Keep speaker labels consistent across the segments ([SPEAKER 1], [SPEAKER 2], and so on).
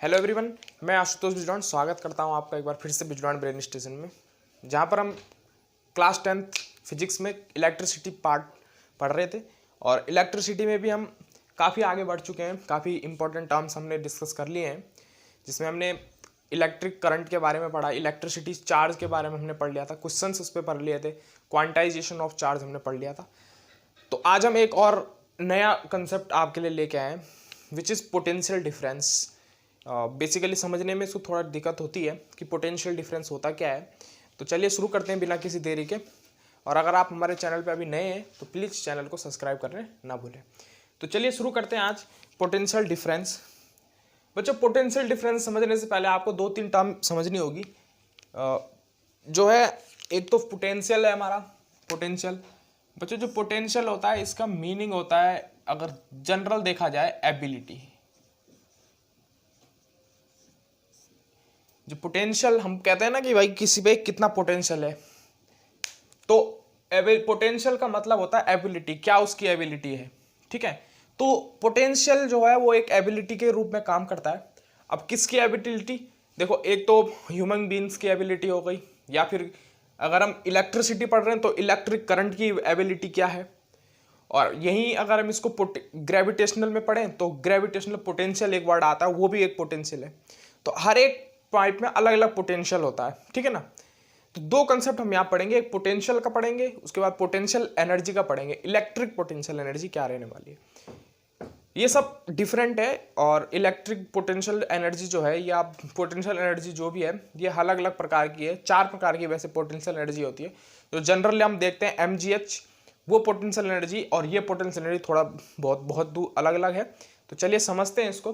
[SPEAKER 1] Hello everyone, मैं आशुतोष बिजलान स्वागत करता हूं आपका एक बार फिर से बिजलान ब्रेन स्टेशन में, जहां पर हम क्लास 10th फिजिक्स में इलेक्ट्रिसिटी पार्ट पढ़ रहे थे। और इलेक्ट्रिसिटी में भी हम काफ़ी आगे बढ़ चुके हैं। काफ़ी इंपॉर्टेंट टर्म्स हमने डिस्कस कर लिए हैं, जिसमें हमने इलेक्ट्रिक करंट के बारे में पढ़ा, इलेक्ट्रिसिटी चार्ज के बारे में हमने पढ़ लिया था, क्वेश्चंस उस पर पढ़ लिए थे, क्वांटाइजेशन ऑफ चार्ज हमने पढ़ लिया था। तो आज हम एक और नया कंसेप्ट आपके लिए लेके आए हैं, which is potential difference. Basically समझने में इसको थोड़ा दिक्कत होती है कि पोटेंशियल डिफरेंस होता क्या है। तो चलिए शुरू करते हैं बिना किसी देरी के। और अगर आप हमारे चैनल पे अभी नए हैं तो प्लीज़ चैनल को सब्सक्राइब करने ना भूलें। तो चलिए शुरू करते हैं आज पोटेंशियल डिफरेंस। बच्चों, पोटेंशियल डिफरेंस समझने से पहले आपको 2-3 टर्म समझनी होगी। जो है, एक तो पोटेंशियल है हमारा। पोटेंशियल बच्चों, जो पोटेंशियल होता है इसका मीनिंग होता है, अगर जनरल देखा जाए, एबिलिटी। जो पोटेंशियल हम कहते हैं ना कि भाई किसी पे कितना पोटेंशियल है, तो पोटेंशियल का मतलब होता है एबिलिटी, क्या उसकी एबिलिटी है। ठीक है, तो पोटेंशियल जो है वो एक एबिलिटी के रूप में काम करता है। अब किसकी एबिलिटी देखो, एक तो ह्यूमन बीइंग्स की एबिलिटी हो गई, या फिर अगर हम इलेक्ट्रिसिटी पढ़ रहे हैं तो इलेक्ट्रिक करंट की एबिलिटी क्या है। और यहीं अगर हम इसको ग्रेविटेशनल में पढ़ें तो ग्रेविटेशनल पोटेंशियल एक वर्ड आता है, वो भी एक पोटेंशियल है। तो हर एक पॉइंट में अलग अलग पोटेंशियल होता है। ठीक है ना। तो 2 कंसेप्ट हम यहाँ पढ़ेंगे, एक पोटेंशियल का पढ़ेंगे, उसके बाद पोटेंशियल एनर्जी का पढ़ेंगे। इलेक्ट्रिक पोटेंशियल एनर्जी क्या रहने वाली है, ये सब डिफरेंट है। और इलेक्ट्रिक पोटेंशियल एनर्जी जो है, या पोटेंशियल एनर्जी जो भी है, ये अलग अलग प्रकार की है। 4 प्रकार की वैसे पोटेंशियल एनर्जी होती है। जो जनरली हम देखते हैं mgh, वो पोटेंशियल एनर्जी, और ये पोटेंशियल एनर्जी थोड़ा बहुत अलग अलग है। तो चलिए समझते हैं इसको।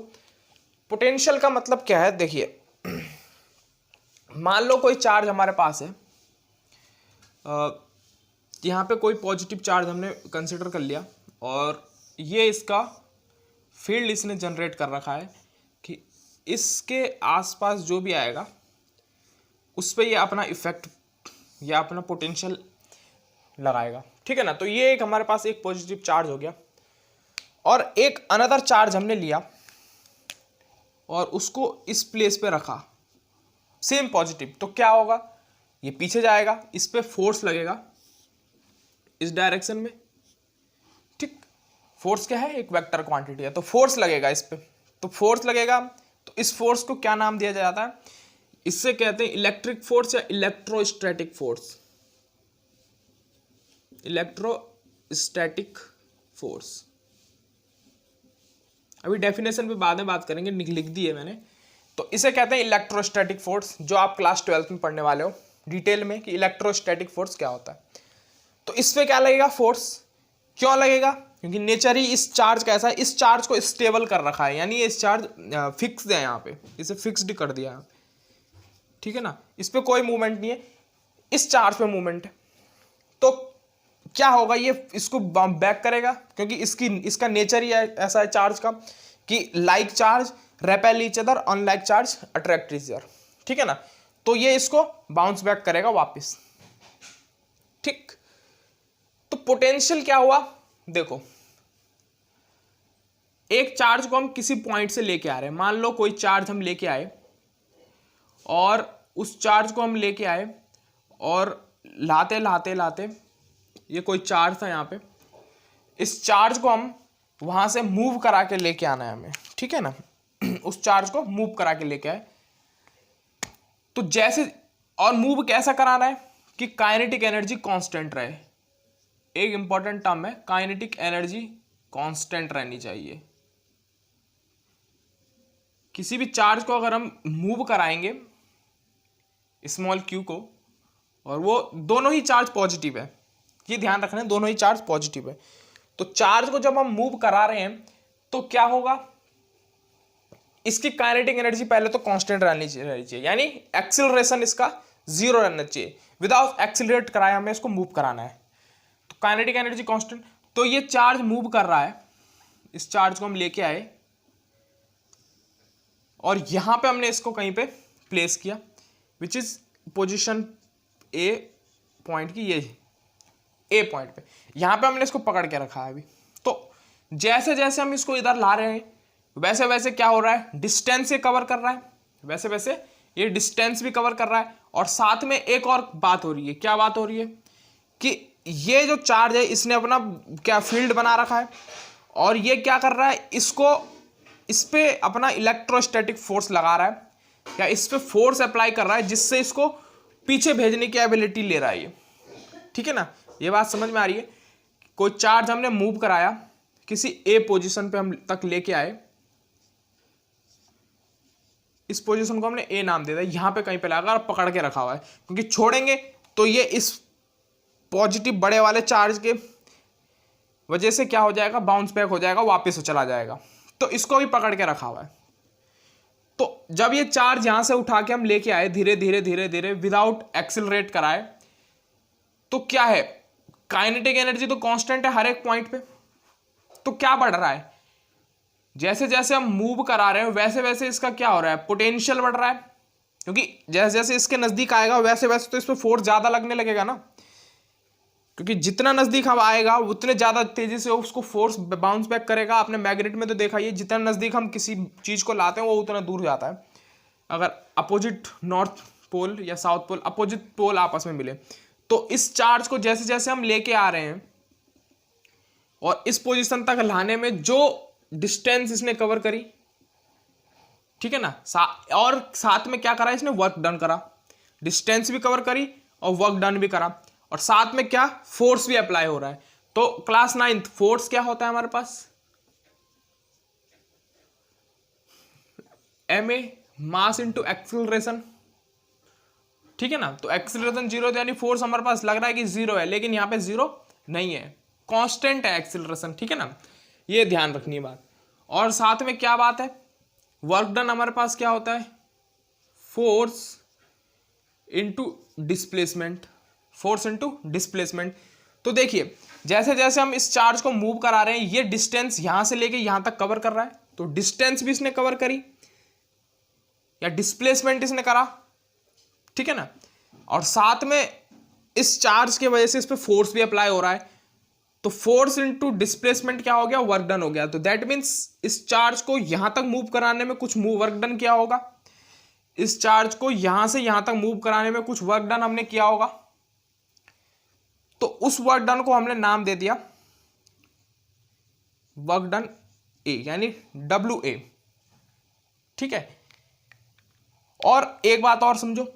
[SPEAKER 1] पोटेंशियल का मतलब क्या है, देखिए, मान लो कोई चार्ज हमारे पास है, यहाँ पे कोई पॉजिटिव चार्ज हमने कंसिडर कर लिया, और ये इसका फील्ड इसने जनरेट कर रखा है कि इसके आसपास जो भी आएगा उस पर ये अपना इफेक्ट या अपना पोटेंशियल लगाएगा। ठीक है ना। तो ये एक हमारे पास एक पॉजिटिव चार्ज हो गया, और एक अनदर चार्ज हमने लिया और उसको इस प्लेस पे रखा, सेम पॉजिटिव। तो क्या होगा, ये पीछे जाएगा, इस पे फोर्स लगेगा इस डायरेक्शन में। ठीक, फोर्स क्या है, एक वेक्टर क्वांटिटी है, तो फोर्स लगेगा इस पे। तो फोर्स लगेगा, तो इस फोर्स को क्या नाम दिया जाता है, इससे कहते हैं इलेक्ट्रिक फोर्स या इलेक्ट्रोस्टैटिक फोर्स। इलेक्ट्रोस्टैटिक फोर्स, अभी डेफिनेशन पे बाद में बात करेंगे, लिख दी है मैंने। तो इसे कहते हैं इलेक्ट्रोस्टैटिक फोर्स, जो आप क्लास 12th में पढ़ने वाले हो डिटेल में कि इलेक्ट्रोस्टैटिक फोर्स क्या होता है। तो इस पे क्या लगेगा, फोर्स। क्यों लगेगा, क्योंकि नेचर ही इस चार्ज का ऐसा है, इस चार्ज को स्टेबल कर रखा है, यानी इस चार्ज फिक्स है यहाँ पे, इसे फिक्स्ड कर दिया है। ठीक है ना, इस पे कोई मूवमेंट नहीं है, इस चार्ज पे मूवमेंट है। तो क्या होगा, ये इसको बैक करेगा, क्योंकि इसका नेचर ही ऐसा है चार्ज का कि like charge repel each other, unlike charge attract each other. ठीक है ना। तो ये इसको बाउंस बैक करेगा वापस। ठीक, तो पोटेंशियल क्या हुआ, देखो, एक चार्ज को हम किसी पॉइंट से लेके आ रहे हैं। मान लो कोई चार्ज हम लेके आए, और उस चार्ज को हम लेके आए, और लाते लाते लाते, ये कोई चार्ज था यहाँ पे, इस चार्ज को हम वहां से मूव करा के लेके आना है हमें। ठीक है ना, उस चार्ज को मूव करा के लेके आए। तो जैसे, और मूव कैसा कराना है कि काइनेटिक एनर्जी कांस्टेंट रहे। एक इंपॉर्टेंट टर्म है, काइनेटिक एनर्जी कांस्टेंट रहनी चाहिए। किसी भी चार्ज को अगर हम मूव कराएंगे, स्मॉल क्यू को, और वो दोनों ही चार्ज पॉजिटिव है, ये ध्यान रखना है, दोनों ही चार्ज पॉजिटिव है। तो चार्ज को जब हम मूव करा रहे हैं तो क्या होगा, इसकी काइनेटिक एनर्जी पहले तो कांस्टेंट रहनी चाहिए, यानी एक्सीलरेशन इसका 0 रहना चाहिए। विदाउट एक्सीलरेट कराए हमें इसको मूव कराना है, तो काइनेटिक एनर्जी कांस्टेंट। तो ये चार्ज मूव कर रहा है, इस चार्ज को हम लेके आए, और यहां पे हमने इसको कहीं पे प्लेस किया, which is position A point की, ये ए पॉइंट पे, यहां पे हमने इसको पकड़ के रखा है अभी। तो जैसे जैसे हम इसको इधर ला रहे हैं, वैसे वैसे क्या हो रहा है, डिस्टेंस से कवर कर रहा है, वैसे वैसे ये डिस्टेंस भी कवर कर रहा है। और साथ में एक और बात हो रही है, क्या बात हो रही है कि ये जो चार्ज है इसने अपना क्या फील्ड बना रखा है, और ये क्या कर रहा है, इसको इस पे अपना इलेक्ट्रोस्टैटिक फोर्स लगा रहा है, या इस पे फोर्स अप्लाई कर रहा है, जिससे इसको पीछे भेजने की एबिलिटी ले रहा है ये। ठीक है ना, ये बात समझ में आ रही है। कोई चार्ज हमने मूव कराया, किसी ए पोजीशन पे हम तक लेके आए, इस पोजीशन को हमने ए नाम दे दिया, यहां पे कहीं पे लगा पकड़ के रखा हुआ है, क्योंकि छोड़ेंगे तो ये इस पॉजिटिव बड़े वाले चार्ज के वजह से क्या हो जाएगा, बाउंस बैक हो जाएगा, वापस से चला जाएगा। तो इसको भी पकड़ के रखा हुआ है। तो जब ये चार्ज यहां से उठा के हम लेके आए धीरे धीरे धीरे धीरे विदाउट एक्सिलरेट कराए, तो क्या है, काइनेटिक एनर्जी तो कांस्टेंट है हर एक पॉइंट पे। तो क्या बढ़ रहा है, जैसे जैसे हम मूव करा रहे हैं वैसे वैसे इसका क्या हो रहा है, पोटेंशियल बढ़ रहा है, क्योंकि जैसे जैसे इसके नजदीक आएगा वैसे वैसे तो इस पर फोर्स ज्यादा लगने लगेगा ना, क्योंकि जितना नजदीक हम आएगा उतने ज्यादा तेजी से उसको फोर्स बाउंस बैक करेगा। आपने मैग्नेट में तो देखा ही है, जितना नजदीक हम किसी चीज को लाते हैं वो उतना दूर जाता है। अगर अपोजिट नॉर्थ पोल या साउथ पोल, अपोजिट पोल आपस में मिले, तो इस चार्ज को जैसे जैसे हम लेके आ रहे हैं और इस पोजीशन तक लाने में जो डिस्टेंस इसने कवर करी, ठीक है ना, और साथ में क्या करा, इसने वर्क डन करा, डिस्टेंस भी कवर करी और वर्क डन भी करा, और साथ में क्या, फोर्स भी अप्लाई हो रहा है। तो क्लास 9th फोर्स क्या होता है हमारे पास, ma मास इंटू एक्सिलरेशन। ठीक है ना, तो एक्सिलरेशन जीरो, यानी फोर्स हमारे पास लग रहा है कि जीरो है, लेकिन यहां पे जीरो नहीं है, कांस्टेंट है एक्सिलरेशन। ठीक है ना, ये ध्यान रखनी बात। और साथ में क्या बात है, वर्क डन हमारे पास क्या होता है, force into displacement, force into displacement. तो देखिए जैसे जैसे हम इस चार्ज को मूव करा रहे हैं, ये डिस्टेंस यहां से लेके यहां तक कवर कर रहा है, तो डिस्टेंस भी इसने कवर करी या डिस्प्लेसमेंट इसने करा। ठीक है ना, और साथ में इस चार्ज की वजह से इस पे फोर्स भी अप्लाई हो रहा है, तो फोर्स इंटू डिस्प्लेसमेंट क्या हो गया, वर्क डन हो गया। तो दैट मीन्स इस चार्ज को यहां तक मूव कराने में कुछ वर्क डन किया होगा, इस चार्ज को यहां से यहां तक मूव कराने में कुछ वर्क डन हमने किया होगा। तो उस वर्क डन को हमने नाम दे दिया वर्क डन ए, यानी WA। ठीक है, और एक बात और समझो,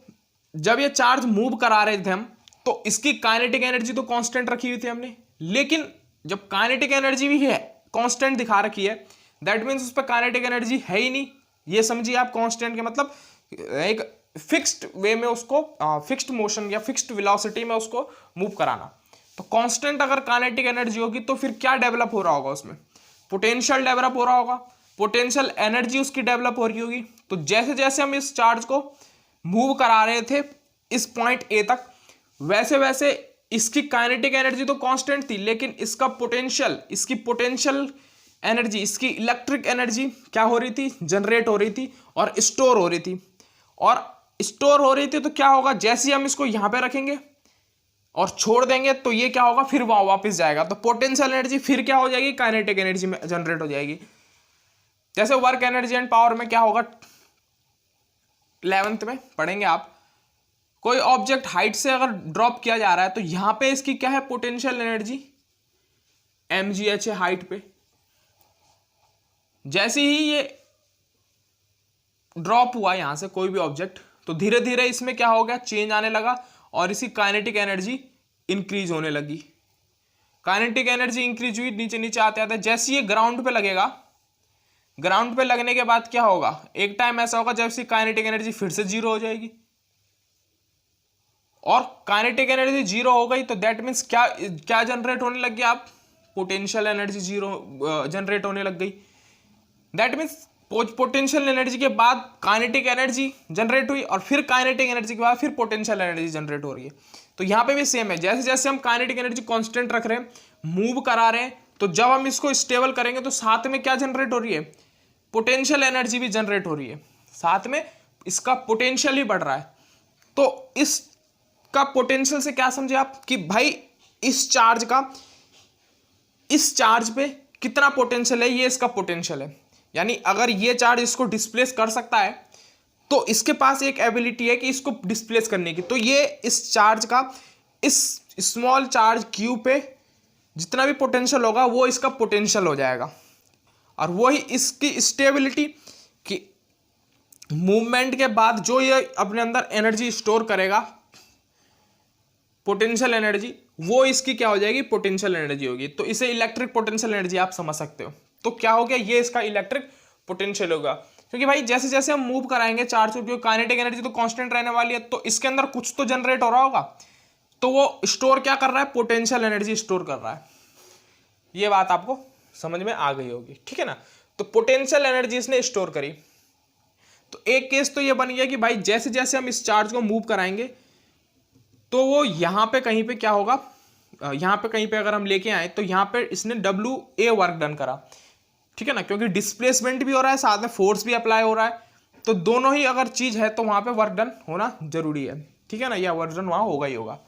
[SPEAKER 1] जब ये चार्ज मूव करा रहे थे हम, तो इसकी काइनेटिक एनर्जी तो कांस्टेंट रखी हुई थी हमने, लेकिन जब काइनेटिक एनर्जी भी है कांस्टेंट दिखा रखी है, दैट मीन्स उस पर काइनेटिक एनर्जी है ही नहीं। ये समझिए आप, कांस्टेंट के मतलब एक फिक्स्ड वे में उसको, फिक्स्ड मोशन या फिक्स्ड वेलोसिटी में उसको मूव कराना। तो कांस्टेंट अगर काइनेटिक एनर्जी होगी तो फिर क्या डेवलप हो रहा होगा, उसमें पोटेंशियल डेवलप हो रहा होगा, पोटेंशियल एनर्जी उसकी डेवलप हो रही होगी। तो जैसे जैसे हम इस चार्ज को मूव करा रहे थे इस पॉइंट ए तक, वैसे वैसे इसकी काइनेटिक एनर्जी तो कांस्टेंट थी, लेकिन इसका पोटेंशियल, इसकी पोटेंशियल एनर्जी, इसकी इलेक्ट्रिक एनर्जी क्या हो रही थी, जनरेट हो रही थी और स्टोर हो रही थी। और स्टोर हो रही थी तो क्या होगा, जैसे ही हम इसको यहां पे रखेंगे और छोड़ देंगे तो ये क्या होगा, फिर वहां वापस जाएगा, तो पोटेंशियल एनर्जी फिर क्या हो जाएगी, काइनेटिक एनर्जी में जनरेट हो जाएगी। जैसे वर्क एनर्जी एंड पावर में क्या होगा, 11th में पढ़ेंगे आप, कोई ऑब्जेक्ट हाइट से अगर ड्रॉप किया जा रहा है तो यहां पे इसकी क्या है, पोटेंशियल एनर्जी mgh है हाइट पे। जैसे ही ये ड्रॉप हुआ यहां से कोई भी ऑब्जेक्ट, तो धीरे धीरे इसमें क्या हो गया, चेंज आने लगा और इसकी काइनेटिक एनर्जी इंक्रीज होने लगी। काइनेटिक एनर्जी इंक्रीज हुई, नीचे नीचे आते आते जैसे ये ग्राउंड पे लगेगा, ग्राउंड पे लगने के बाद क्या होगा, एक टाइम ऐसा होगा जब इसकी काइनेटिक एनर्जी फिर से जीरो हो जाएगी। और काइनेटिक एनर्जी जीरो हो गई तो दैट मीन्स क्या क्या जनरेट होने लग गया, आप पोटेंशियल एनर्जी जीरो जनरेट होने लग गई। दैट मीन्स पोटेंशियल एनर्जी के बाद काइनेटिक एनर्जी जनरेट हुई और फिर काइनेटिक एनर्जी के बाद फिर पोटेंशियल एनर्जी जनरेट हो रही है। तो यहाँ पे भी सेम है, जैसे जैसे हम काइनेटिक एनर्जी कांस्टेंट रख रहे हैं, मूव करा रहे हैं, तो जब हम इसको स्टेबल करेंगे तो साथ में क्या जनरेट हो रही है, पोटेंशियल एनर्जी भी जनरेट हो रही है, साथ में इसका पोटेंशियल ही बढ़ रहा है। तो इसका पोटेंशियल से क्या समझे आप कि भाई इस चार्ज का, इस चार्ज पे कितना पोटेंशियल है, ये इसका पोटेंशियल है। यानी अगर ये चार्ज इसको डिस्प्लेस कर सकता है तो इसके पास एक एबिलिटी है कि इसको डिस्प्लेस करने की। तो ये इस चार्ज का इस स्मॉल चार्ज क्यू पे जितना भी पोटेंशियल होगा वो इसका पोटेंशियल हो जाएगा, और वही इसकी स्टेबिलिटी कि मूवमेंट के बाद जो ये अपने अंदर एनर्जी स्टोर करेगा, पोटेंशियल एनर्जी, वो इसकी क्या हो जाएगी, पोटेंशियल एनर्जी होगी। तो इसे इलेक्ट्रिक पोटेंशियल एनर्जी आप समझ सकते हो। तो क्या हो गया, ये इसका इलेक्ट्रिक पोटेंशियल होगा। क्योंकि भाई जैसे जैसे हम मूव कराएंगे चार्ज को, क्योंकि काइनेटिक एनर्जी तो कांस्टेंट रहने वाली है, तो इसके अंदर कुछ तो जनरेट हो रहा होगा, तो वो स्टोर क्या कर रहा है, पोटेंशियल एनर्जी स्टोर कर रहा है। ये बात आपको समझ में आ गई होगी, ठीक है ना। तो पोटेंशियल एनर्जी इसने स्टोर करी। तो एक केस तो ये बन गया कि भाई जैसे जैसे हम इस चार्ज को मूव कराएंगे तो वो यहाँ पे कहीं पे क्या होगा, यहाँ पे कहीं पे अगर हम लेके आए तो यहाँ पे इसने WA वर्क डन करा, ठीक है ना, क्योंकि डिस्प्लेसमेंट भी हो रहा है, साथ में फोर्स भी अप्लाई हो रहा है। तो दोनों ही अगर चीज है तो वहां पे वर्क डन होना जरूरी है, ठीक है ना, यह वर्क डन वहां होगा ही होगा।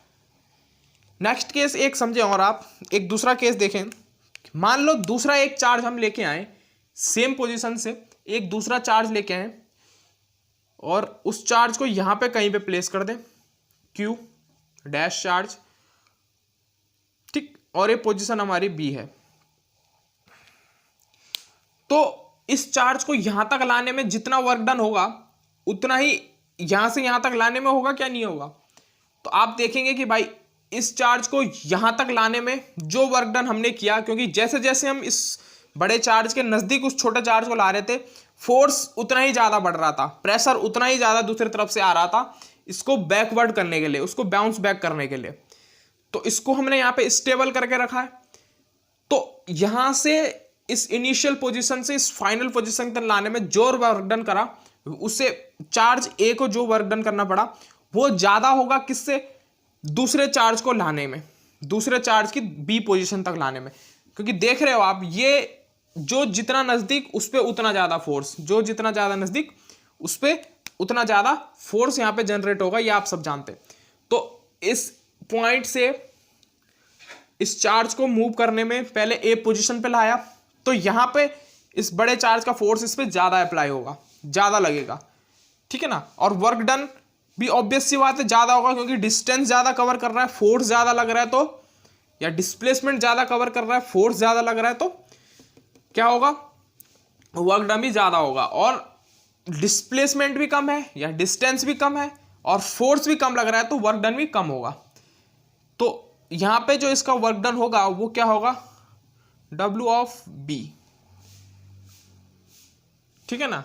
[SPEAKER 1] नेक्स्ट केस एक समझे और आप एक दूसरा केस देखें। मान लो दूसरा एक चार्ज हम लेके आए, सेम पोजीशन से एक दूसरा चार्ज लेके आए और उस चार्ज को यहां पे कहीं पे प्लेस कर दें, Q डैश चार्ज, ठीक, और ये पोजीशन हमारी B है। तो इस चार्ज को यहां तक लाने में जितना वर्क डन होगा उतना ही यहां से यहां तक लाने में होगा, क्या नहीं होगा। तो आप देखेंगे कि भाई इस चार्ज को यहां तक लाने में जो वर्क डन हमने किया, क्योंकि जैसे जैसे हम इस बड़े चार्ज के नजदीक उस छोटे चार्ज को ला रहे थे, फोर्स उतना ही ज्यादा बढ़ रहा था, प्रेशर उतना ही ज्यादा दूसरी तरफ से आ रहा था इसको बैकवर्ड करने के लिए, उसको बाउंस बैक करने के लिए। तो इसको हमने यहाँ पे स्टेबल करके रखा है। तो यहां से इस इनिशियल पोजीशन से इस फाइनल पोजीशन तक लाने में जो वर्क डन करा, उससे चार्ज ए को जो वर्क डन करना पड़ा वो ज्यादा होगा किससे, दूसरे चार्ज को लाने में, दूसरे चार्ज की बी पोजीशन तक लाने में। क्योंकि देख रहे हो आप, ये जो जितना नजदीक उस पर उतना ज्यादा फोर्स, जो जितना ज्यादा नजदीक उस पर उतना ज्यादा फोर्स यहां पे जनरेट होगा, ये आप सब जानते हैं। तो इस पॉइंट से इस चार्ज को मूव करने में पहले ए पोजीशन पे लाया, तो यहां पे इस बड़े चार्ज का फोर्स इस पे ज्यादा अप्लाई होगा, ज्यादा लगेगा, ठीक है ना। और वर्क डन भी ऑब्वियस सी बात है ज्यादा होगा, क्योंकि डिस्टेंस ज्यादा कवर कर रहा है, फोर्स ज्यादा लग रहा है, तो या डिस्प्लेसमेंट ज्यादा कवर कर रहा है, फोर्स ज्यादा लग रहा है, तो क्या होगा, वर्क डन भी ज्यादा होगा। और डिस्प्लेसमेंट भी कम है या डिस्टेंस भी कम है और फोर्स भी कम लग रहा है, तो वर्क डन भी कम होगा। तो यहां पे जो इसका वर्क डन होगा वो क्या होगा, W ऑफ B, ठीक है ना,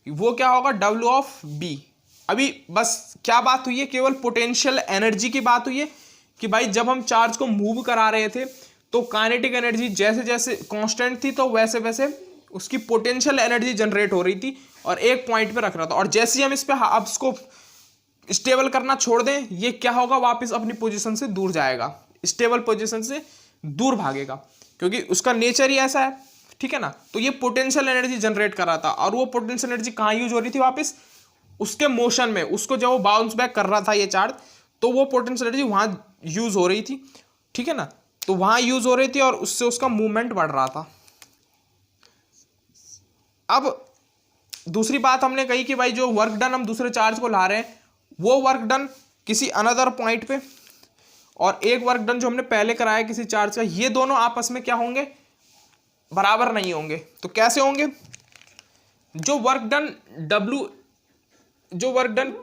[SPEAKER 1] वो क्या होगा, W ऑफ B। अभी बस क्या बात हुई है, केवल पोटेंशियल एनर्जी की बात हुई है कि भाई जब हम चार्ज को मूव करा रहे थे तो काइनेटिक एनर्जी जैसे जैसे कांस्टेंट थी, तो वैसे वैसे उसकी पोटेंशियल एनर्जी जनरेट हो रही थी और एक पॉइंट पे रख रहा था। और जैसे ही हम इस पे अब इसको स्टेबल करना छोड़ दें, ये क्या होगा, वापस अपनी पोजीशन से दूर जाएगा, स्टेबल पोजीशन से दूर भागेगा, क्योंकि उसका नेचर ही ऐसा है, ठीक है ना। तो ये पोटेंशियल एनर्जी जनरेट कर रहा था, और वो पोटेंशियल एनर्जी कहाँ यूज हो रही थी, वापस उसके मोशन में, उसको जब वो बाउंस बैक कर रहा था ये चार्ज, तो वो पोटेंशियल एनर्जी वहां यूज हो रही थी, ठीक है ना। तो वहां यूज हो रही थी और उससे उसका मूवमेंट बढ़ रहा था। अब दूसरी बात हमने कही कि भाई जो वर्क डन हम दूसरे चार्ज को ला रहे हैं वो वर्क डन किसी अनदर पॉइंट पे, और एक वर्क डन जो हमने पहले कराया किसी चार्ज का, ये दोनों आपस में क्या होंगे, बराबर नहीं होंगे। तो कैसे होंगे, जो वर्क डन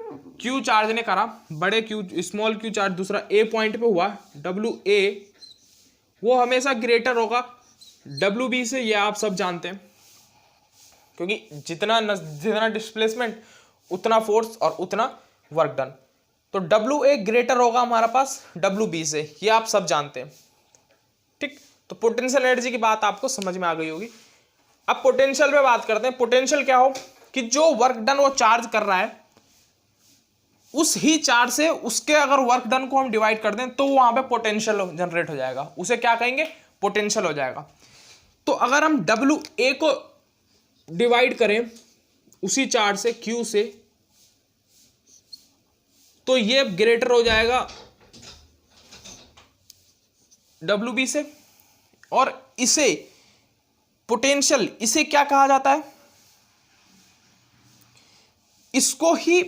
[SPEAKER 1] Q चार्ज ने करा, बड़े Q स्मॉल Q चार्ज दूसरा A पॉइंट पे हुआ, WA, वो हमेशा ग्रेटर होगा WB से, ये आप सब जानते हैं, क्योंकि जितना डिस्प्लेसमेंट उतना फोर्स और उतना वर्क डन। तो WA ग्रेटर होगा हमारा पास WB से, ये आप सब जानते हैं, ठीक। तो पोटेंशियल एनर्जी की बात आपको समझ में आ गई होगी। अब पोटेंशियल पे बात करते हैं। पोटेंशियल क्या हो कि जो वर्क डन वो चार्ज कर रहा है, उस ही चार्ज से उसके अगर वर्क डन को हम डिवाइड कर दें तो वहां पे पोटेंशियल जनरेट हो जाएगा, उसे क्या कहेंगे, पोटेंशियल हो जाएगा। तो अगर हम WA को डिवाइड करें उसी चार्ज से Q से, तो ये ग्रेटर हो जाएगा WB से, और इसे पोटेंशियल, इसे क्या कहा जाता है? इसको ही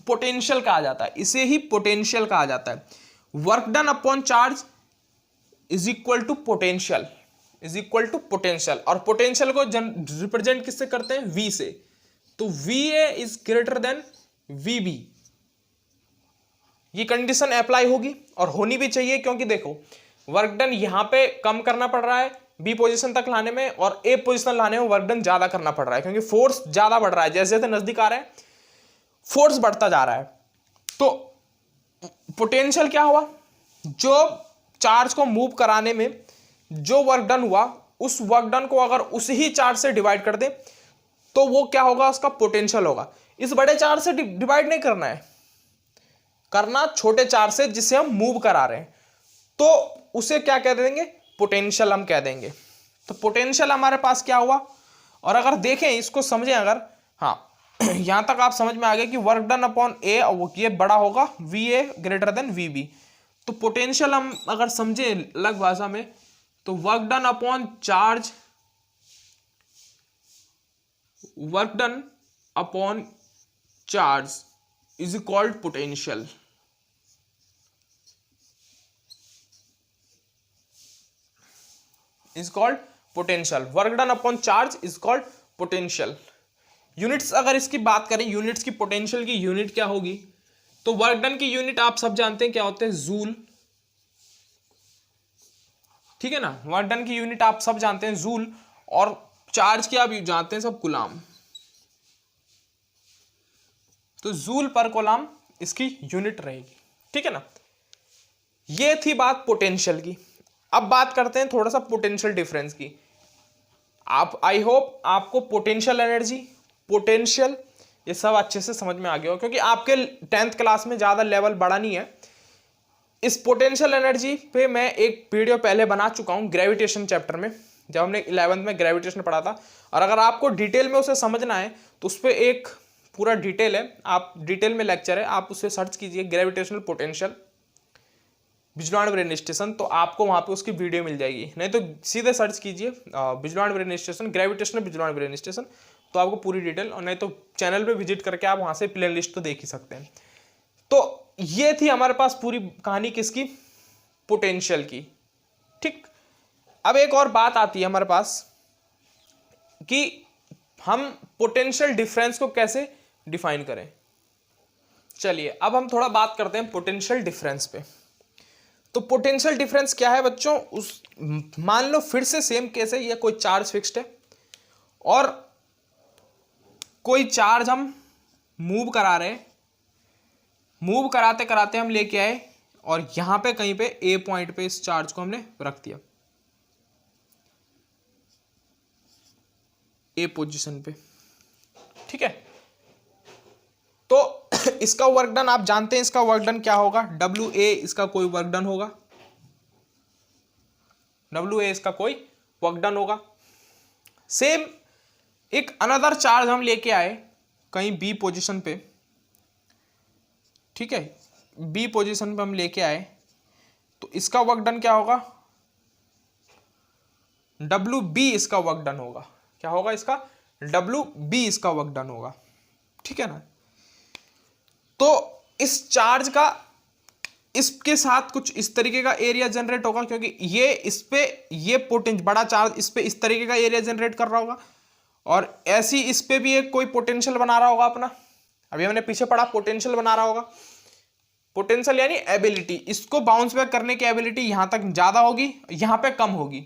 [SPEAKER 1] पोटेंशियल कहा जाता है, इसे ही पोटेंशियल कहा जाता है। Work done upon charge is equal to potential, is equal to potential. और पोटेंशियल को रिप्रेजेंट किससे करते हैं? V से। तो VA is greater than VB। ये कंडीशन अप्लाई होगी और होनी भी चाहिए, क्योंकि देखो वर्क डन यहां पे कम करना पड़ रहा है B पोजीशन तक लाने में, और A पोजीशन लाने में वर्क डन ज्यादा करना पड़ रहा है, क्योंकि फोर्स ज्यादा बढ़ रहा है। जैसे जैसे नजदीक आ रहे हैं फोर्स बढ़ता जा रहा है। तो पोटेंशियल क्या हुआ? जो चार्ज को मूव कराने में जो वर्क डन हुआ, उस वर्क डन को अगर उसी ही चार्ज से डिवाइड कर दे तो वो क्या होगा? उसका पोटेंशियल होगा। इस बड़े चार्ज से डिवाइड नहीं करना है, करना छोटे चार्ज से जिसे हम मूव करा रहे हैं, तो उसे क्या कह देंगे? पोटेंशियल हम कह देंगे। तो पोटेंशियल हमारे पास क्या हुआ? और अगर देखें इसको समझें, अगर हाँ यहां तक आप समझ में आ गया कि वर्क डन अपॉन ए, ये बड़ा होगा VA ग्रेटर देन VB। तो पोटेंशियल हम अगर समझे अलग भाषा में, तो work done upon charge, work done upon charge is called potential. Is called potential. Work done upon charge is called potential. Units अगर इसकी बात करें, यूनिट्स की पोटेंशियल की यूनिट क्या होगी? तो वर्क डन की यूनिट आप सब जानते हैं क्या होते हैं? जूल। ठीक है ना, वर्क डन की यूनिट आप सब जानते हैं जूल, और चार्ज की आप जानते हैं सब कूलाम। तो जूल पर कूलाम इसकी यूनिट रहेगी। ठीक है ना, ये थी बात पोटेंशियल की। अब बात करते हैं थोड़ा सा पोटेंशियल डिफरेंस की। आप, आई होप आपको पोटेंशियल एनर्जी, पोटेंशियल, ये सब अच्छे से समझ में आ गया हो, क्योंकि आपके 10th क्लास में ज़्यादा लेवल बड़ा नहीं है। इस पोटेंशियल एनर्जी पे मैं एक वीडियो पहले बना चुका हूँ ग्रेविटेशन चैप्टर में, जब हमने 11th में ग्रेविटेशन पढ़ा था। और अगर आपको डिटेल में उसे समझना है तो उस पर एक पूरा डिटेल है, आप डिटेल में लेक्चर है, आप उसे सर्च कीजिए ग्रेविटेशनल पोटेंशियल बिजलौन ब्रेन स्टेशन, तो आपको वहाँ पे उसकी वीडियो मिल जाएगी। नहीं तो सीधे सर्च कीजिए बिजलौन ब्रेन स्टेशन, ग्रेविटेशनल बिजलौन ब्रेन स्टेशन, तो आपको पूरी डिटेल, और नहीं तो चैनल पे विजिट करके आप वहाँ से प्ले लिस्ट तो देख ही सकते हैं। तो ये थी हमारे पास पूरी कहानी किसकी? पोटेंशियल की। ठीक, अब एक और बात आती है हमारे पास कि हम पोटेंशियल डिफरेंस को कैसे डिफाइन करें। चलिए अब हम थोड़ा बात करते हैं पोटेंशियल डिफरेंस पे। तो पोटेंशियल डिफरेंस क्या है बच्चों? उस मान लो फिर से सेम केस है, ये कोई चार्ज फिक्स्ड है और कोई चार्ज हम मूव करा रहे हैं, मूव कराते कराते हम लेके आए और यहां पे कहीं पे ए पॉइंट पे इस चार्ज को हमने रख दिया, ए पोजीशन पे। ठीक है, तो इसका वर्क डन आप जानते हैं, इसका वर्क डन क्या होगा? WA इसका कोई वर्क डन होगा, WA इसका कोई वर्क डन होगा। सेम एक अनदर चार्ज हम लेके आए कहीं B पोजीशन पे, ठीक है, B पोजीशन पे हम लेके आए, तो इसका वर्क डन क्या होगा? WB इसका वर्क डन होगा। क्या होगा इसका? WB इसका वर्क डन होगा। ठीक है ना, तो इस चार्ज का इसके साथ कुछ इस तरीके का एरिया जनरेट होगा, क्योंकि ये इस पे, ये पोटेंशियल बड़ा चार्ज इस पे इस तरीके का एरिया जनरेट कर रहा होगा, और ऐसी इस पे भी एक कोई पोटेंशियल बना रहा होगा अपना। अभी हमने पीछे पढ़ा पोटेंशियल बना रहा होगा। पोटेंशियल यानी एबिलिटी, इसको बाउंस बैक करने की एबिलिटी यहां तक ज्यादा होगी, यहां पे कम होगी।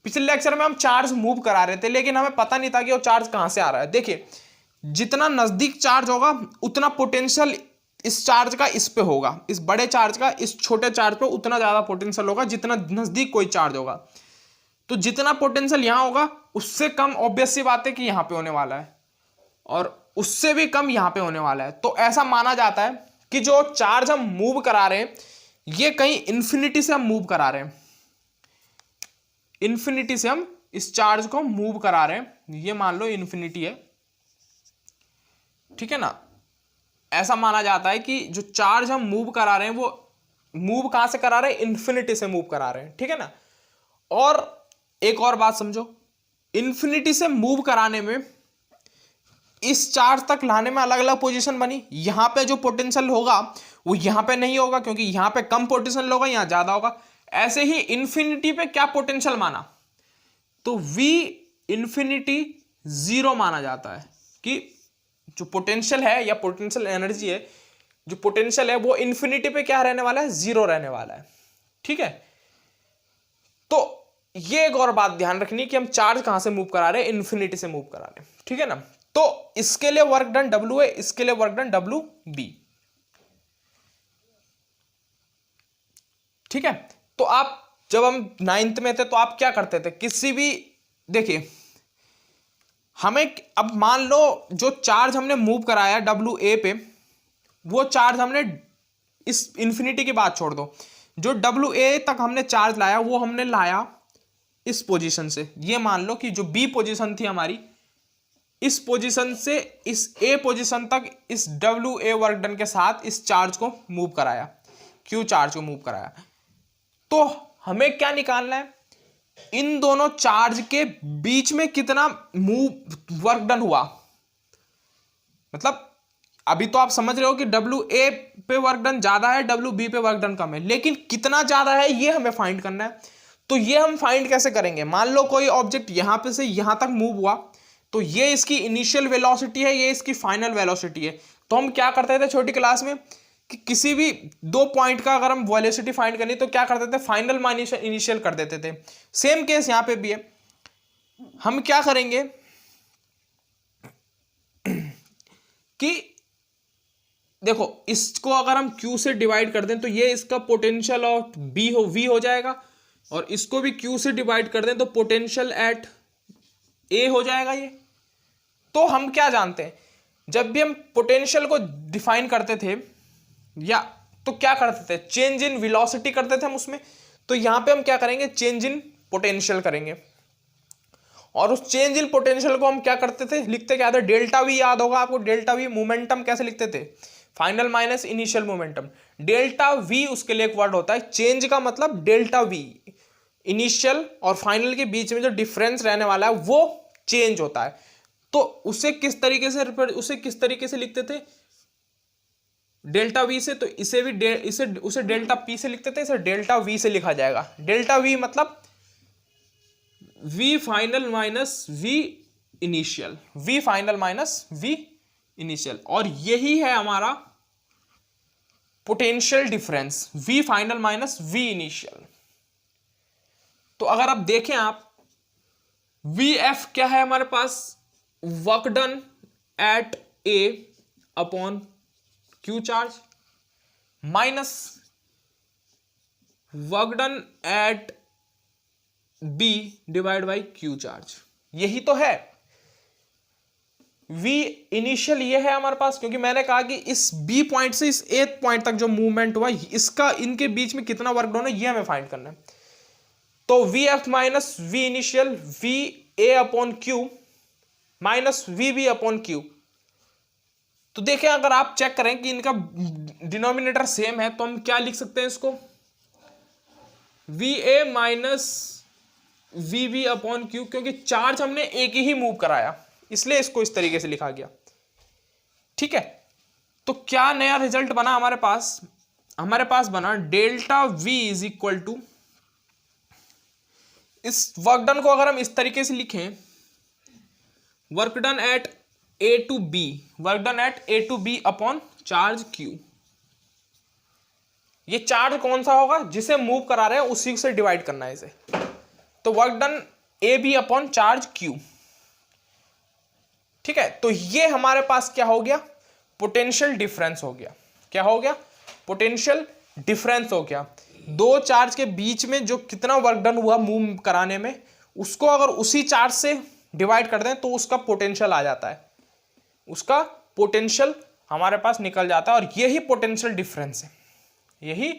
[SPEAKER 1] पिछले लेक्चर में हम चार्ज मूव करा रहे थे, लेकिन हमें पता नहीं था कि वो चार्ज कहां से आ रहा है। देखिए, जितना नजदीक चार्ज होगा उतना पोटेंशियल इस चार्ज का इस पे होगा, इस बड़े चार्ज का इस छोटे चार्ज पे उतना ज्यादा पोटेंशियल होगा जितना नजदीक कोई चार्ज होगा। तो जितना पोटेंशियल यहां होगा उससे कम ऑब्वियस सी बात है कि यहां पे होने वाला है, और उससे भी कम यहां पे होने वाला है। तो ऐसा माना जाता है कि जो चार्ज हम मूव करा रहे हैं ये कहीं इंफिनिटी से हम मूव करा रहे हैं, इंफिनिटी से हम इस चार्ज को मूव करा रहे हैं, ये मान लो इंफिनिटी है। ठीक है ना, ऐसा माना जाता है कि जो चार्ज हम मूव करा रहे हैं वो मूव कहां से करा रहे हैं? इंफिनिटी से मूव करा रहे हैं। ठीक है ना, और एक और बात समझो, इन्फिनिटी से मूव कराने में इस चार्ज तक लाने में अलग अलग पोजीशन बनी। यहां पे जो पोटेंशियल होगा वो यहां पे नहीं होगा, क्योंकि यहां पे कम पोटेंशियल होगा, यहां ज्यादा होगा। ऐसे ही इन्फिनिटी पे क्या पोटेंशियल माना, तो V इन्फिनिटी 0 माना जाता है, कि जो पोटेंशियल है या पोटेंशियल एनर्जी है, जो पोटेंशियल है वो इन्फिनिटी पे क्या रहने वाला है, 0 रहने वाला है। ठीक है, तो ये एक और बात ध्यान रखनी कि हम चार्ज कहां से मूव करा रहे हैं, इन्फिनिटी से मूव करा रहे हैं। ठीक है ना, तो इसके लिए वर्क डन W है, इसके लिए वर्क डन WB। ठीक है, तो आप जब हम 9th में थे तो आप क्या करते थे, किसी भी, देखिए हमें, अब मान लो जो चार्ज हमने मूव कराया WA पे, वो चार्ज हमने, इस इंफिनिटी की बात छोड़ दो, जो WA तक हमने चार्ज लाया वो हमने लाया इस पोजीशन से। ये मान लो कि जो B पोजीशन थी हमारी, इस पोजीशन से इस A पोजीशन तक इस WA वर्क डन के साथ इस चार्ज को मूव कराया, Q चार्ज को मूव कराया। तो हमें क्या निकालना है, इन दोनों चार्ज के बीच में कितना मूव वर्क डन हुआ। मतलब अभी तो आप समझ रहे हो कि WA पे वर्क डन ज्यादा है, WB पे वर्क डन कम है, लेकिन कितना ज्यादा है ये हमें फाइंड करना है। तो ये हम फाइंड कैसे करेंगे, मान लो कोई ऑब्जेक्ट यहां पे से यहां तक मूव हुआ, तो ये इसकी इनिशियल वेलोसिटी है, ये इसकी फाइनल वेलोसिटी है। तो हम क्या करते थे छोटी क्लास में कि किसी भी दो पॉइंट का अगर हम वेलोसिटी फाइंड करनी तो क्या करते थे, फाइनल माइनस इनिशियल कर देते थे। सेम केस यहां पे भी है। हम क्या करेंगे कि देखो, इसको अगर हम Q से डिवाइड कर दें तो ये इसका पोटेंशियल ऑफ V हो जाएगा, और इसको भी Q से डिवाइड कर दें तो पोटेंशियल एट A हो जाएगा ये। तो हम क्या जानते हैं, जब भी हम पोटेंशियल को डिफाइन करते थे या तो क्या करते थे, चेंज इन वेलोसिटी करते थे हम उसमें। तो यहां पे हम क्या करेंगे, चेंज इन पोटेंशियल करेंगे, और उस चेंज इन पोटेंशियल को हम क्या करते थे, लिखते क्या थे, डेल्टा V। याद होगा आपको डेल्टा V, मोमेंटम कैसे लिखते थे, final minus initial momentum. Delta V उसके लिए एक वर्ड होता है, चेंज का मतलब डेल्टा V, इनिशियल और फाइनल के बीच में जो डिफरेंस रहने वाला है वो चेंज होता है। तो उसे किस तरीके से लिखते थे, डेल्टा V से, तो इसे भी उसे डेल्टा P से लिखते थे, इसे डेल्टा V से लिखा जाएगा। डेल्टा V मतलब V final minus V initial, V final minus V initial, और यही है हमारा potential difference, V final minus V initial. तो अगर आप देखें, आप VF क्या है हमारे पास, work done at A upon Q charge, minus work done at B divide by Q charge. यही तो है V इनिशियल, ये है हमारे पास, क्योंकि मैंने कहा कि इस B पॉइंट से इस A पॉइंट तक जो मूवमेंट हुआ, इसका इनके बीच में कितना वर्क डन है ये हमें फाइंड करना है। तो VF minus V initial, VA upon Q minus VB upon Q। तो देखें, अगर आप चेक करें कि इनका डिनोमिनेटर सेम है तो हम क्या लिख सकते हैं इसको, VA minus VB upon Q, क्योंकि चार्ज हमने एक ही मूव कराया इसलिए इसको इस तरीके से लिखा गया। ठीक है, तो क्या नया रिजल्ट बना हमारे पास बना delta V is equal to, इस वर्क डन को अगर हम इस तरीके से लिखें, work done at A to B, work done at A to B upon charge Q। ये चार्ज कौन सा होगा, जिसे मूव करा रहे हैं उसी से डिवाइड करना है इसे। तो work done AB upon charge Q। ठीक है, तो ये हमारे पास क्या हो गया, पोटेंशियल डिफरेंस हो गया। क्या हो गया, पोटेंशियल डिफरेंस हो गया। दो चार्ज के बीच में जो कितना वर्क डन हुआ मूव कराने में, उसको अगर उसी चार्ज से डिवाइड कर दें तो उसका पोटेंशियल आ जाता है, उसका पोटेंशियल हमारे पास निकल जाता है। और यही पोटेंशियल डिफरेंस है, यही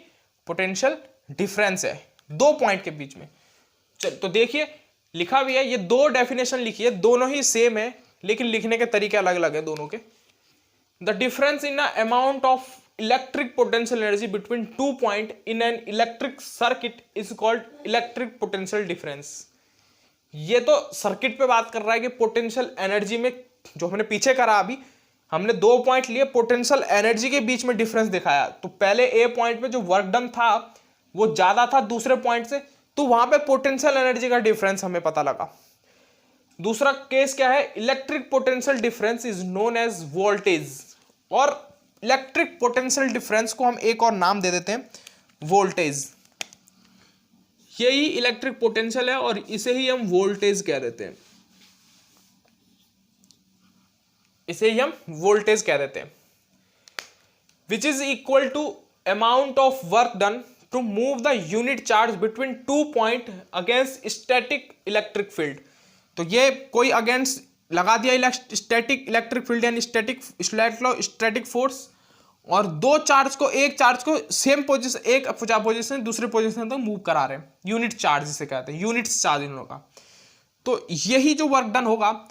[SPEAKER 1] पोटेंशियल डिफरेंस है दो पॉइंट के बीच में। चल, तो देखिए लिखा भी है, ये दो डेफिनेशन लिखी है, दोनों ही सेम है लेकिन लिखने के तरीके अलग अलग है दोनों के। The difference in amount of electric potential energy between 2 point in an electric circuit is called electric potential difference. ये तो सर्किट पे बात कर रहा है कि पोटेंशियल एनर्जी में, जो हमने पीछे करा अभी, हमने 2 पॉइंट लिए, पोटेंशियल एनर्जी के बीच में डिफरेंस दिखाया। तो पहले ए पॉइंट पे जो वर्क डन था वो ज्यादा था दूसरे पॉइंट से, तो वहां पे पोटेंशियल एनर्जी का डिफरेंस हमें पता लगा। दूसरा केस क्या है, electric potential difference is known as voltage, और इलेक्ट्रिक पोटेंशियल डिफरेंस को हम एक और नाम दे देते हैं, वोल्टेज। यही इलेक्ट्रिक पोटेंशियल है और इसे ही हम वोल्टेज कह देते हैं, इसे ही हम वोल्टेज कह देते हैं। Which is equal to amount of work done to move the unit charge between 2 point against static electric field. तो ये कोई अगेंस्ट लगा दिया स्टैटिक इलेक्ट्रिक फील्ड यानी स्टैटिक फोर्स, और दो चार्ज को, एक चार्ज को सेम पोजीशन, एक पोजीशन दूसरे पोजीशन तक मूव करा रहे हैं, यूनिट चार्ज जिसे कहते हैं, यूनिट चार्ज इन लोगों का। तो यही जो वर्क डन होगा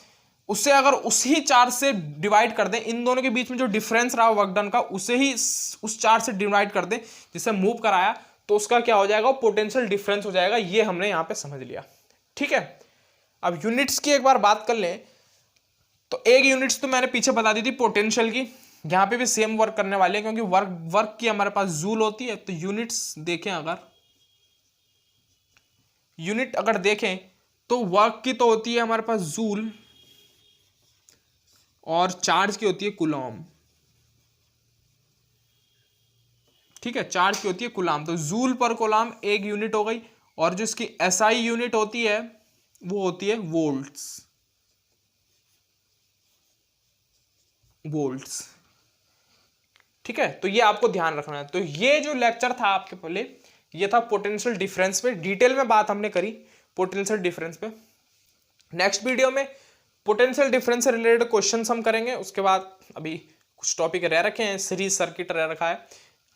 [SPEAKER 1] उससे अगर उसी चार्ज से डिवाइड कर दें, इन दोनों के बीच में जो डिफरेंस रहा वर्क डन का उसे ही उस चार्ज से डिवाइड कर दें जिसे मूव कराया, तो उसका क्या हो जाएगा, पोटेंशियल डिफरेंस हो जाएगा। ये हमने यहां पे समझ लिया, ठीक है। अब यूनिट्स की एक बार बात कर लें, तो एक यूनिट्स तो मैंने पीछे बता दी थी पोटेंशियल की, यहां पे भी सेम वर्क करने वाले हैं क्योंकि वर्क की हमारे पास जूल होती है। तो यूनिट्स देखें, अगर यूनिट अगर देखें तो वर्क की तो होती है हमारे पास जूल, और चार्ज की होती है कूलॉम, ठीक है, चार्ज की होती है कूलॉम। तो जूल पर कूलॉम एक यूनिट हो गई, और जो इसकी एसआई यूनिट होती है वो होती है वोल्ट्स, ठीक है। तो ये आपको ध्यान रखना है। तो ये जो लेक्चर था आपके पहले, ये था पोटेंशियल डिफरेंस पे, डिटेल में बात हमने करी पोटेंशियल डिफरेंस पे। नेक्स्ट वीडियो में पोटेंशियल डिफरेंस से रिलेटेड क्वेश्चंस हम करेंगे। उसके बाद अभी कुछ टॉपिक रह रखे हैं, सीरीज सर्किट रह रखा है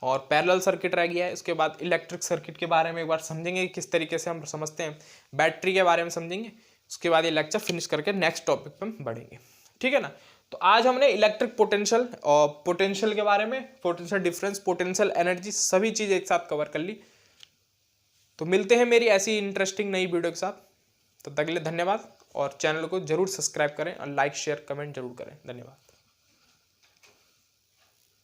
[SPEAKER 1] और पैरेलल सर्किट रह गया है। उसके बाद इलेक्ट्रिक सर्किट के बारे में एक बार समझेंगे, किस तरीके से हम समझते हैं, बैटरी के बारे में समझेंगे। उसके बाद ये लेक्चर फिनिश करके नेक्स्ट टॉपिक पे हम बढ़ेंगे, ठीक है ना। तो आज हमने इलेक्ट्रिक पोटेंशियल और पोटेंशियल के बारे में, पोटेंशियल डिफरेंस, पोटेंशियल एनर्जी, सभी चीज एक साथ कवर कर ली। तो मिलते हैं मेरी ऐसी इंटरेस्टिंग नई वीडियो के साथ, तब तक के लिए धन्यवाद। और चैनल को जरूर सब्सक्राइब करें और लाइक शेयर कमेंट जरूर करें। धन्यवाद।